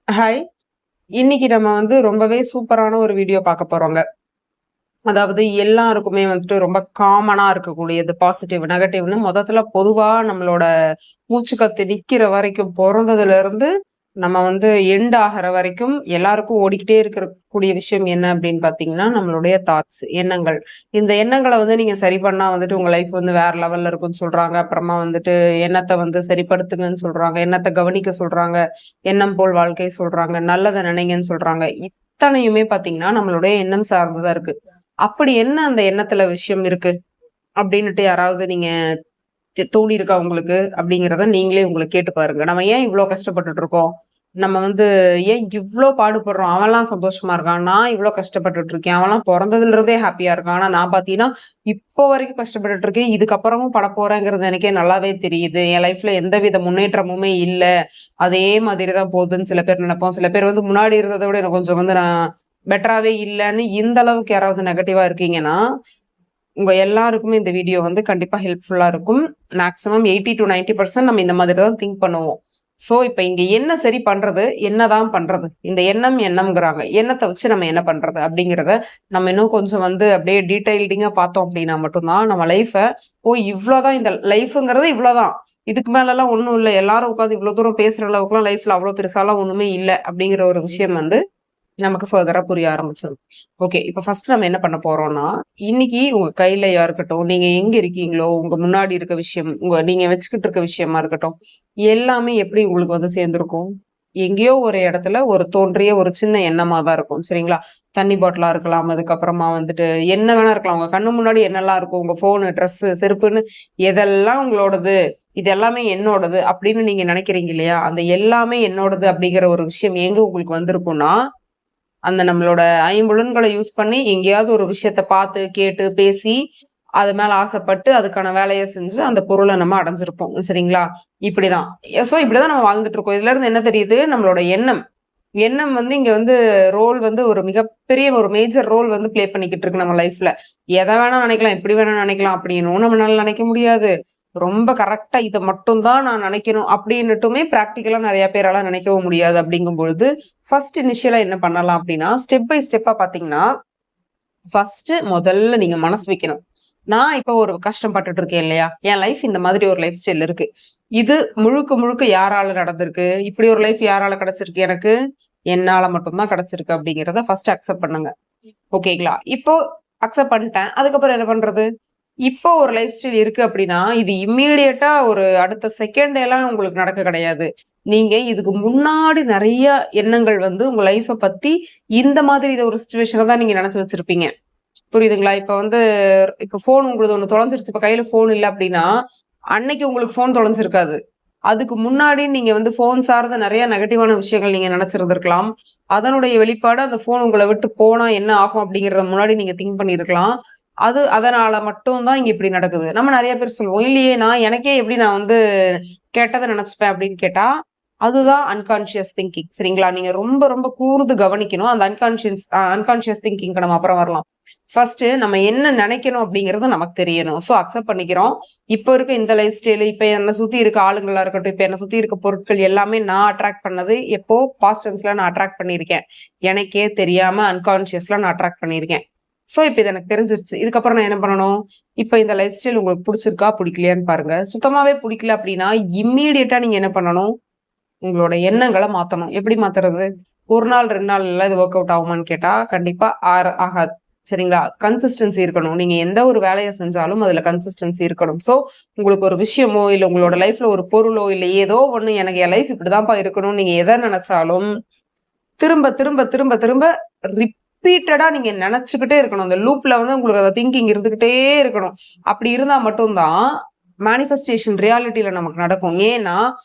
Hi. இன்னைக்கு நம்ம ரொம்பவே சூப்பரான ஒரு வீடியோ பார்க்க போறோங்க. அதாவது எல்லாருக்குமே ரொம்ப காமனா இருக்கக்கூடியது பாசிட்டிவ், நெகட்டிவ்னு மொத்தத்துல பொதுவா நம்மளோட மூச்சுக்காத்து நிக்கிற வரைக்கும் பொறந்ததுல இருந்து நம்ம எண்ட் ஆகுற வரைக்கும் எல்லாருக்கும் ஓடிக்கிட்டே இருக்கக்கூடிய விஷயம் என்ன அப்படின்னு பார்த்தீங்கன்னா, நம்மளுடைய தாட்ஸ், எண்ணங்கள். இந்த எண்ணங்கள நீங்க சரி பண்ணா உங்க லைஃப் வேற லெவல்ல இருக்கும்னு சொல்றாங்க. அப்புறமா எண்ணத்த சரிப்படுத்துங்கன்னு சொல்றாங்க. எண்ணத்த கவனிக்க சொல்றாங்க. எண்ணம் போல் வாழ்க்கை சொல்றாங்க. நல்லத நினைங்கன்னு சொல்றாங்க. இத்தனையுமே பார்த்தீங்கன்னா, நம்மளுடைய எண்ணம் சார்ந்து தான் இருக்கு. அப்படி என்ன அந்த எண்ணத்துல விஷயம் இருக்கு? அப்படின்னுட்டு யாராவது நீங்க தோணியிருக்கா உங்களுக்கு? அப்படிங்கிறத நீங்களே உங்கள கேட்டு பாருங்க. நம்ம ஏன் இவ்ளோ கஷ்டப்பட்டுட்டு இருக்கோம்? நம்ம ஏன் இவ்ளோ பாடுபடுறோம்? அவன்லாம் சந்தோஷமா இருக்கான். நான் இவ்ளோ கஷ்டப்பட்டுட்டு இருக்கேன். அவன்லாம் பொறந்ததுல இருந்தே ஹேப்பியா இருக்கான். ஆனா நான் பார்த்தீங்கன்னா, இப்போ வரைக்கும் கஷ்டப்பட்டுட்டு இருக்கேன். இதுக்கப்புறமும் படப்போறேங்கிறது எனக்கே நல்லாவே தெரியுது. என் லைஃப்ல எந்தவித முன்னேற்றமுமே இல்ல. அதே மாதிரி தான் போகுதுன்னு சில பேர் நெனைப்போம். சில பேர் முன்னாடி இருந்தத விட எனக்கு கொஞ்சம் நான் பெட்டராவே இல்லன்னு இந்த அளவுக்கு யாராவது நெகட்டிவா இருக்கீங்கன்னா, உங்க எல்லாருக்குமே இந்த வீடியோ கண்டிப்பா ஹெல்ப்ஃபுல்லா இருக்கும். மேக்ஸிமம் 80-90% நம்ம இந்த மாதிரி தான் திங்க் பண்ணுவோம். சோ, இப்ப இங்க என்ன சரி பண்றது? என்னதான் பண்றது? இந்த எண்ணம்ங்கிறாங்க. எண்ணத்த வச்சு நம்ம என்ன பண்றது? அப்படிங்கிறத நம்ம இன்னும் கொஞ்சம் அப்படியே டீடைல்டிங்கா பார்த்தோம் அப்படின்னா மட்டும் தான் நம்ம லைஃப இவ்ளோதான் இந்த லைஃப்ங்கிறது இவ்ளோதான். இதுக்கு மேலலாம் ஒண்ணும் இல்ல. எல்லாரும் உட்கார்ந்து இவ்ளோ தூரம் பேசுற அளவுக்குலாம் லைஃப்ல அவ்ளோ பெருசாலாம் ஒண்ணுமே இல்ல. அப்படிங்கிற ஒரு விஷயம் நமக்கு ஃபர்தரா புரிய ஆரம்பிச்சது. ஓகே. இப்ப ஃபர்ஸ்ட் நம்ம என்ன பண்ண போறோம்னா, இன்னைக்கு உங்க கையிலயா இருக்கட்டும், நீங்க எங்க இருக்கீங்களோ, உங்க முன்னாடி இருக்க விஷயம், நீங்க வச்சுக்கிட்டு இருக்க விஷயமா இருக்கட்டும், எல்லாமே எப்படி உங்களுக்கு சேர்ந்திருக்கும்? எங்கேயோ ஒரு இடத்துல ஒரு தோன்றிய ஒரு சின்ன எண்ணமா தான் இருக்கும். சரிங்களா? தண்ணி பாட்டிலா இருக்கலாம். அதுக்கப்புறமா என்ன வேணா இருக்கலாம். உங்க கண்ணு முன்னாடி என்னெல்லாம் இருக்கும்? உங்க ஃபோனு, ட்ரெஸ்ஸு, செருப்புன்னு எதெல்லாம் உங்களோடது, இது எல்லாமே என்னோடது அப்படின்னு நீங்க நினைக்கிறீங்க இல்லையா? அந்த எல்லாமே என்னோடது அப்படிங்கிற ஒரு விஷயம் எங்க உங்களுக்கு வந்திருக்கும்னா, அந்த நம்மளோட ஐம்புலன்கள யூஸ் பண்ணி எங்கேயாவது ஒரு விஷயத்த பார்த்து, கேட்டு, பேசி, அது மேல ஆசைப்பட்டு, அதுக்கான வேலைய செஞ்சு, அந்த பொருள நம்ம அடைஞ்சிருப்போம். சரிங்களா? இப்படிதான். இப்படிதான் நம்ம வாழ்ந்துட்டு இருக்கோம். இதுலருந்து என்ன தெரியுது? நம்மளோட எண்ணம். எண்ணம் இங்க ரோல் ஒரு மிகப்பெரிய ஒரு மேஜர் ரோல் ப்ளே பண்ணிக்கிட்டு இருக்கு நம்ம லைஃப்ல. எத வேணா நினைக்கலாம், எப்படி வேணா நினைக்கலாம் அப்படின்னும் நம்மளால நினைக்க முடியாது. ரொம்ப கரெக்ட்டா இத மட்டும் தான் நான் நினைக்கணும் அப்படின்னுட்டுமே பிராக்டிகலா நெறைய பேரால நினைக்கவும் முடியாது அப்படிங்கும் பொழுது, ஃபர்ஸ்ட் இனிஷியலா என்ன பண்ணலாம் அப்படின்னா, ஸ்டெப் பை ஸ்டெப்பா பார்த்தீங்கன்னா, ஃபர்ஸ்ட் முதல்ல நீங்க மனசு வைக்கணும். நான் இப்ப ஒரு கஷ்டப்பட்டுட்டு இருக்கேன் இல்லையா? என் லைஃப் இந்த மாதிரி ஒரு லைஃப் ஸ்டைல் இருக்கு. இது முழுக்க முழுக்க யாரால நடந்திருக்கு? இப்படி ஒரு லைஃப் யாரால கிடைச்சிருக்கு எனக்கு? என்னால மட்டும் தான் கிடைச்சிருக்கு அப்படிங்கிறத ஃபர்ஸ்ட் அக்செப்ட் பண்ணுங்க. ஓகேங்களா? இப்போ அக்செப்ட் பண்ணிட்டேன். அதுக்கப்புறம் என்ன பண்றது? இப்போ ஒரு லைஃப் ஸ்டைல் இருக்கு அப்படின்னா, இது இம்மீடியட்டா ஒரு அடுத்த செகண்டேலாம் உங்களுக்கு நடக்க கிடையாது. நீங்க இதுக்கு முன்னாடி நெறைய எண்ணங்கள் உங்க லைஃப்ப பத்தி இந்த மாதிரி இத ஒரு சிச்சுவேஷன தான் நீங்க நெனச்சு வச்சிருப்பீங்க. புரியுதுங்களா? இப்ப ஃபோன் உங்களுது ஒண்ணு தொலைஞ்சிருச்சு. இப்ப கையில ஃபோன் இல்ல அப்படின்னா, அன்னைக்கு உங்களுக்கு ஃபோன் தொலைஞ்சிருக்காது. அதுக்கு முன்னாடி நீங்க ஃபோன் சார்ந்த நெறைய நெகட்டிவான விஷயங்கள் நீங்க நெனச்சிருந்திருக்கலாம். அதனுடைய வெளிப்பாடு அந்த ஃபோன் உங்கள விட்டு போனா என்ன ஆகும் அப்படிங்கிறத முன்னாடி நீங்க திங்க் பண்ணியிருக்கலாம். அதனால மட்டும் தான் இங்க இப்படி நடக்குது. நம்ம நெறைய பேர் சொல்லுவோம், "இல்லையே எனக்கே எப்படி நான் கெட்டத நெனச்சுப்பேன்" அப்படின்னு கேட்டா, அதுதான் அன்கான்ஷியஸ் திங்கிங். சரிங்களா? நீங்க ரொம்ப ரொம்ப கூர்ந்து கவனிக்கணும். அந்த அன்கான்ஷியஸ் திங்கிங்க்கு நம்ம அப்புறம் வரலாம். ஃபர்ஸ்ட்டு நம்ம என்ன நெனைக்கணும் அப்படிங்கிறது நமக்கு தெரியணும். அக்செப்ட் பண்ணிக்கிறோம். இப்ப இருக்க இந்த லைஃப் ஸ்டைலு, இப்ப என்ன சுத்தி இருக்க ஆளுங்களா இருக்கட்டும், இப்ப என்ன சுத்தி இருக்க பொருட்கள் எல்லாமே நான் அட்ராக்ட் பண்ணது எப்போ பாஸ்ட் டென்ஸ்ல நான் அட்ராக்ட் பண்ணியிருக்கேன். எனக்கே தெரியாம அன்கான்ஷியஸ்ல நான் அட்ராக்ட் பண்ணியிருக்கேன். இப்ப இது எனக்கு தெரிஞ்சிருச்சு. இதுக்கப்புறம் நான் என்ன பண்ணணும்? இப்ப இந்த லைஃப் ஸ்டைல் உங்களுக்கு புடிச்சிருக்கா? புடிக்கலையான்னு பாருங்க. சுத்தமாவே புடிக்கல அப்படின்னா, இம்மீடியட்டா நீங்க என்ன பண்ணணும்? உங்களோட எண்ணங்கள மாத்தணும். எப்படி மாத்துறது? 1 நாள், 2 நாள்ல இது வொர்க் அவுட் ஆகுமான்னு கேட்டா, கண்டிப்பா ஆகாது. சரிங்களா? கன்சிஸ்டன்சி இருக்கணும். நீங்க எந்த ஒரு வேலைய செஞ்சாலும் அதுல கன்சிஸ்டன்சி இருக்கணும். உங்களுக்கு ஒரு விஷயமோ, இல்ல உங்களோட லைஃப்ல ஒரு பொருளோ, இல்ல ஏதோ ஒண்ணு எனக்கு என் லைஃப் இப்படிதான்ப்பா இருக்கணும்னு நீங்க எத நெனச்சாலும், திரும்ப, திரும்ப, திரும்ப, திரும்ப ரிப்பீட்டடா நீங்க நெனச்சுக்கிட்டே இருக்கணும். அந்த லூப்ல உங்களுக்கு அந்த திங்கிங் இருந்துகிட்டே இருக்கணும். அப்படி இருந்தா மட்டும் தான் மேனிஃபெஸ்டேஷன் ரியாலிட்டில நமக்கு நடக்கும். ஏன்னா,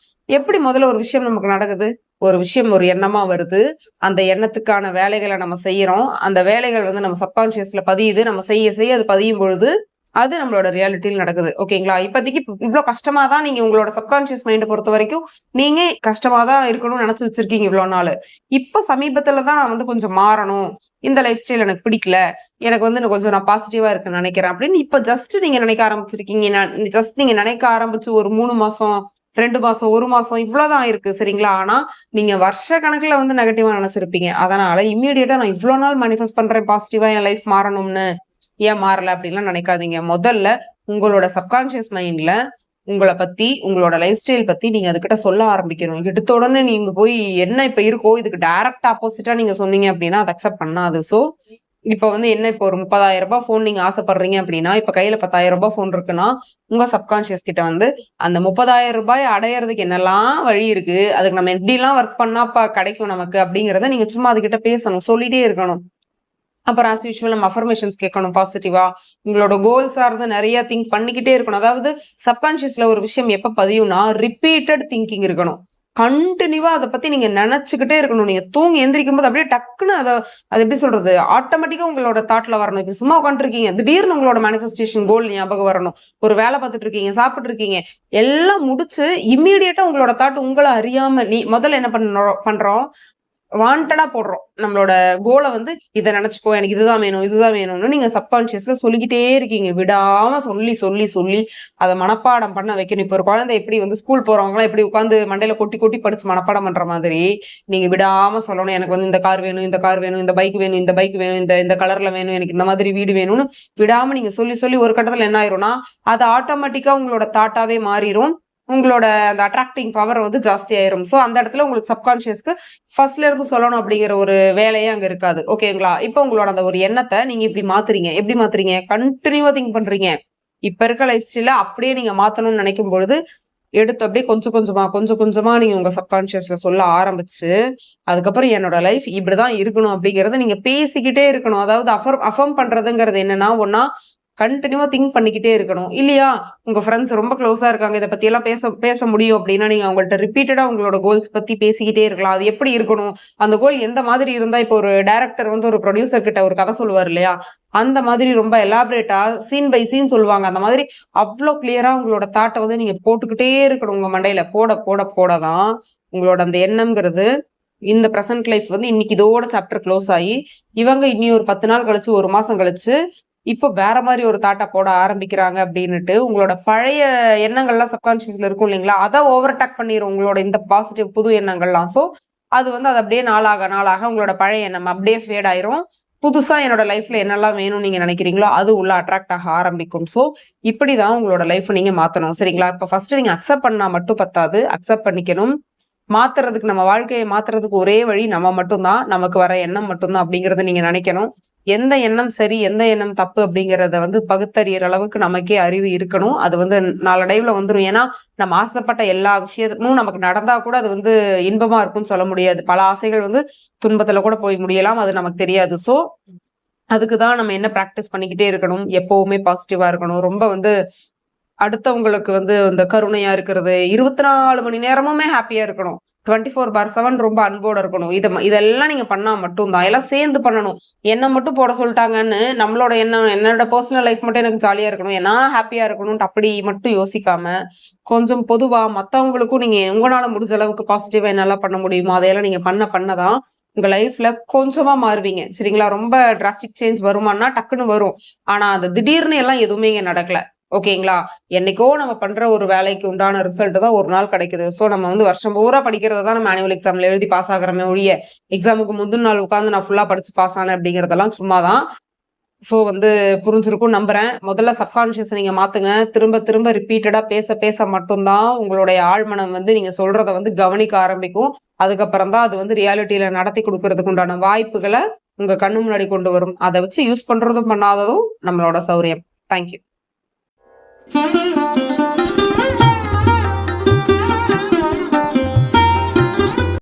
எப்படி முதல்ல ஒரு விஷயம் நமக்கு நடக்குது? ஒரு விஷயம் ஒரு எண்ணமா வருது. அந்த எண்ணத்துக்கான வேலைகள நம்ம செய்யறோம். அந்த வேலைகள் நம்ம சப்கான்ஷியஸ்ல பதியுது. நம்ம செய்ய செய்ய அது பதியும் பொழுது, அது நம்மளோட ரியாலிட்டியில் நடக்குது. ஓகேங்களா? இப்போதைக்கு இவ்ளோ கஷ்டமா தான் நீங்க உங்களோட சப்கான்ஷியஸ் மைண்ட பொறுத்த வரைக்கும், நீங்க கஷ்டமா தான் இருக்கணும்னு நெனச்சு வச்சிருக்கீங்க இவ்ளோ நாளு. இப்ப சமீபத்துல தான் நான் வந்து கொஞ்சம் மாறணும். இந்த லைஃப் ஸ்டைல் எனக்கு பிடிக்கல. எனக்கு வந்து இன்னும் கொஞ்சம் நான் பாசிட்டிவா இருக்கேன்னு நெனைக்கிறேன் அப்படின்னு இப்ப ஜஸ்ட் நீங்க நினைக்க ஆரம்பிச்சிருக்கீங்க. ஜஸ்ட் நீங்க நினைக்க ஆரம்பிச்சு ஒரு 3 மாசம், 2 மாசம், 1 மாசம் இவ்ளோதான் ஆயிருக்கு. சரிங்களா? ஆனா, நீங்க வருஷ கணக்குல வந்து நெகட்டிவா நெனச்சிருப்பீங்க. அதனால இம்மீடியட்டா நான் இவ்ளோ நாள் மேனிஃபெஸ்ட் பண்றேன் பாசிட்டிவா என் லைஃப் மாறணும்னு. ஏன் மாறல அப்படின்லாம் நினைக்காதீங்க. முதல்ல உங்களோட சப்கான்ஷியஸ் மைண்ட்ல உங்கள பத்தி, உங்களோட லைஃப் ஸ்டைல் பத்தி நீங்க அதுகிட்ட சொல்ல ஆரம்பிக்கணும். எடுத்த உடனே நீங்க போய் என்ன இப்ப இருக்கோ, இதுக்கு டைரக்ட் ஆப்போசிட்டா நீங்க சொன்னீங்க அப்படின்னா, அது அக்செப்ட் பண்ணாது. சோ, இப்ப வந்து என்ன இப்போ ஒரு ரூ. 30,000 ஃபோன் நீங்க ஆசைப்படுறீங்க அப்படின்னா, இப்ப கையில ரூ. 10,000 ஃபோன் இருக்குன்னா, உங்க சப்கான்ஷியஸ் கிட்ட வந்து அந்த ரூ. 30,000 அடையறதுக்கு என்னெல்லாம் வழி இருக்கு? அதுக்கு நம்ம எப்படிலாம் ஒர்க் பண்ணா கிடைக்கும் நமக்கு அப்படிங்கிறத நீங்க சும்மா அதுகிட்ட பேசணும். சொல்லிட்டே இருக்கணும். அப்புறம் ஆஸ் யூசுவல் நம்ம அஃபர்மேஷன்ஸ் கேட்கணும் பாசிட்டிவா. உங்களோட கோல் சார்ந்து நெறைய திங்க் பண்ணிக்கிட்டே இருக்கணும். அதாவது சப்கான்ஷியஸ்ல ஒரு விஷயம் எப்ப பதியும்னா, ரிப்பீட்டட் திங்கிங் இருக்கணும். கன்டினியூவா அத பத்தி நீங்க நெனச்சுக்கிட்டே இருக்கணும். நீங்க தூங்கி எந்திரிக்கும்போது அப்படியே டக்குன்னு அது எப்படி சொல்றது? ஆட்டோமேட்டிக்கா உங்களோட தாட்ல வரணும். இப்ப சும்மா உட்காந்துருக்கீங்க. திடீர்னு உங்களோட மேனிஃபெஸ்டேஷன் கோல் ஞாபகம் வரணும். ஒரு வேலை பார்த்துட்டு இருக்கீங்க, சாப்பிட்டு இருக்கீங்க. எல்லாம் முடிச்சு இம்மீடியட்டா உங்களோட தாட் உங்கள அறியாம முதல்ல என்ன பண்றோம்? வாண்டடா போடுறோம். நம்மளோட கோல வந்து இத நெனச்சுக்கோ, எனக்கு இதுதான் வேணும், இதுதான் வேணும்னு நீங்க சப்கான்ஷியஸ்ல சொல்லிக்கிட்டே இருக்கீங்க. விடாம சொல்லி, சொல்லி, சொல்லி அத மனப்பாடம் பண்ண வைக்கணும். இப்ப ஒரு குழந்தை எப்படி வந்து ஸ்கூல் போறவங்கலாம் எப்படி உட்கார்ந்து மண்டையில கொட்டி, கொட்டி படிச்சு மனப்பாடம் பண்ற மாதிரி, நீங்க விடாம சொல்லணும். எனக்கு வந்து இந்த கார் வேணும், இந்த கார் வேணும், இந்த பைக் வேணும், இந்த பைக் வேணும், இந்த இந்த கலர்ல வேணும், எனக்கு இந்த மாதிரி வீடு வேணும்னு விடாம நீங்க சொல்லி, சொல்லி ஒரு கட்டத்துல என்ன ஆயிரும்னா, அது ஆட்டோமேட்டிக்கா உங்களோட தாட்டாவே மாறிரும். உங்களோட அந்த அட்ராக்டிங் பவர் வந்து ஜாஸ்தி ஆயிரும். சோ அந்த இடத்துல உங்களுக்கு சப்கான்ஷியஸ்க்கு ஃபர்ஸ்ட்ல இருந்து சொல்லணும் அப்படிங்கிற ஒரு வேலையே அங்க இருக்காது. ஓகேங்களா? இப்ப உங்களோட அந்த ஒரு எண்ணத்த நீங்க இப்படி மாத்துறீங்க. எப்படி மாத்துறீங்க? கன்டினியூவா திங்க் பண்றீங்க. இப்ப இருக்க லைஃப் ஸ்டைல அப்படியே நீங்க மாத்தணும்னு நினைக்கும் பொழுது, எடுத்து அப்படியே கொஞ்சம் கொஞ்சமா, கொஞ்சம் கொஞ்சமா நீங்க உங்க சப்கான்ஷியஸ்ல சொல்ல ஆரம்பிச்சு, அதுக்கப்புறம் என்னோட லைஃப் இப்படிதான் இருக்கணும் அப்படிங்கிறத நீங்க பேசிக்கிட்டே இருக்கணும். அதாவது அஃபர்ம் பண்றதுங்கிறது என்னன்னா, ஒண்ணா கன்டினியூவா திங்க் பண்ணிக்கிட்டே இருக்கணும். இல்லையா, உங்க ஃப்ரெண்ட்ஸ் ரொம்ப க்ளோஸா இருக்காங்க. இத பத்தி எல்லாம் பேச பேச முடியும் அப்படின்னா, நீங்க அவங்கள்ட்ட ரிப்பீட்டடா உங்களோட கோல்ஸ் பத்தி பேசிக்கிட்டே இருக்கலாம். அது எப்படி இருக்கணும்? அந்த கோல் எந்த மாதிரி இருந்தா இப்போ ஒரு டைரக்டர் வந்து ஒரு ப்ரொடியூசர் கிட்ட ஒரு கதை சொல்லுவார் இல்லையா? அந்த மாதிரி ரொம்ப எலாபரேட்டா சீன் பை சீன் சொல்லுவாங்க. அந்த மாதிரி அவ்ளோ கிளியரா உங்களோட தாட்ட வந்து நீங்க போட்டுக்கிட்டே இருக்கணும் உங்க மண்டையில. போட போட போட தான் உங்களோட அந்த எண்ணம்ங்கிறது இந்த பிரசன்ட் லைஃப் வந்து இன்னைக்கு இதோட சாப்டர் க்ளோஸ் ஆயி, இவங்க இனி ஒரு 10 நாள் கழிச்சு, 1 மாசம் கழிச்சு இப்போ வேற மாரி ஒரு தாட்ட போட ஆரம்பிக்கிறாங்க அப்டின்னுட்டு, உங்களோட பழைய எண்ணங்கள்லாம் சப்கான்ஷியஸ்ல இருக்கும் இல்லைங்களா? அத ஓவர்டேக் பண்ணிரும் உங்களோட இந்த பாசிட்டிவ் புது எண்ணங்கள்லாம். சோ, அது வந்து அது அப்படியே நாளாக நாளாக உங்களோட பழைய எண்ணம் அப்படியே ஃபேட் ஆயிரும். புதுசா என்னோட லைஃப்ல என்னெல்லாம் வேணும்னு நீங்க நினைக்கிறீங்களோ, அது உள்ள அட்ராக்ட் ஆக ஆரம்பிக்கும். சோ, இப்படிதான் உங்களோட லைஃப்ப நீங்க மாத்தணும். சரிங்களா? இப்ப ஃபர்ஸ்ட் நீங்க அக்செப்ட் பண்ணா மட்டும் பத்தாது. அக்செப்ட் பண்ணிக்கணும். மாத்துறதுக்கு நம்ம வாழ்க்கைய மாத்துறதுக்கு ஒரே வழி நம்ம மட்டும் தான். நமக்கு வர எண்ணம் மட்டும் தான் அப்படிங்கிறத நீங்க நினைக்கணும். எந்த எண்ணம் சரி, எந்த எண்ணம் தப்பு அப்படிங்கிறத வந்து பகுத்தறியற அளவுக்கு நமக்கே அறிவு இருக்கணும். அது வந்து நாளடைவுல வந்துரும். ஏன்னா, நம்ம ஆசைப்பட்ட எல்லா விஷயமும் நமக்கு நடந்தா கூட அது வந்து இன்பமா இருக்கும்னு சொல்ல முடியாது. பல ஆசைகள் வந்து துன்பத்துல கூட போய் முடியலாம். அது நமக்கு தெரியாது. சோ, அதுக்கு தான் நம்ம என்ன பிராக்டிஸ் பண்ணிக்கிட்டே இருக்கணும். எப்பவுமே பாசிட்டிவா இருக்கணும். ரொம்ப வந்து அடுத்தவங்களுக்கு வந்து இந்த கருணையா இருக்கிறது, 24 மணி நேரமுமே ஹேப்பியா இருக்கணும். 24/7 ரொம்ப அன்போட இருக்கணும். இதெல்லாம் நீங்க பண்ணா மட்டும் தான். எல்லாம் சேர்ந்து பண்ணணும். என்ன மட்டும் போட சொல்ட்டாங்கன்னு, நம்மளோட எண்ணம் என்னோட பெர்சனல் லைஃப் மட்டும் எனக்கு ஜாலியா இருக்கணும். நான் ஹேப்பியா இருக்கணும்ன்ட்டு அப்படி மட்டும் யோசிக்காம, கொஞ்சம் பொதுவா மத்தவங்களுக்கும் நீங்க உங்கனால முடிஞ்ச அளவுக்கு பாசிட்டிவா என்னலாம் பண்ண முடியுமோ, அதையெல்லாம் நீங்க பண்ண பண்ண தான், உங்க லைஃப்ல கொஞ்சமா மாறுவீங்க. சரிங்களா? ரொம்ப டிராஸ்டிக் சேஞ்ச் வருமான்னா, டக்குன்னு வரும். ஆனா, அது திடீர்னு எல்லாம் எதுவுமே இங்க நடக்கல. ஓகேங்களா? என்னைக்கோ நம்ம பண்ற ஒரு வேலைக்கு உண்டான ரிசல்ட் தான் ஒரு நாள் கிடைக்குது. சோ நம்ம வந்து வருஷம் பூரா படிக்கிறத தான் நம்ம ஆனுவல் எக்ஸாம்ல எழுதி பாஸ் ஆகுறோமே ஒழிய, எக்ஸாமுக்கு முந்தின நாள் உட்கார்ந்து நான் ஃபுல்லா படிச்சு பாஸ் ஆனேன் அப்படிங்கிறதெல்லாம் சும்மா தான். சோ வந்து புரிஞ்சிருக்கும்னு நம்புறேன். முதல்ல சப்கான்ஷியஸ் நீங்க மாத்துங்க. திரும்ப திரும்ப ரிப்பீட்டடா பேச பேச மட்டும் தான் உங்களுடைய ஆழ்மனம் வந்து நீங்க சொல்றத வந்து கவனிக்க ஆரம்பிக்கும். அதுக்கப்புறம் தான் அது வந்து ரியாலிட்டில நடத்தி குடுக்கறதுக்கு உண்டான வாய்ப்புகள உங்க கண்ணு முன்னாடி கொண்டு வரும். அத வச்சு யூஸ் பண்றதும் பண்ணாததும் நம்மளோட சௌரியம். Thank you.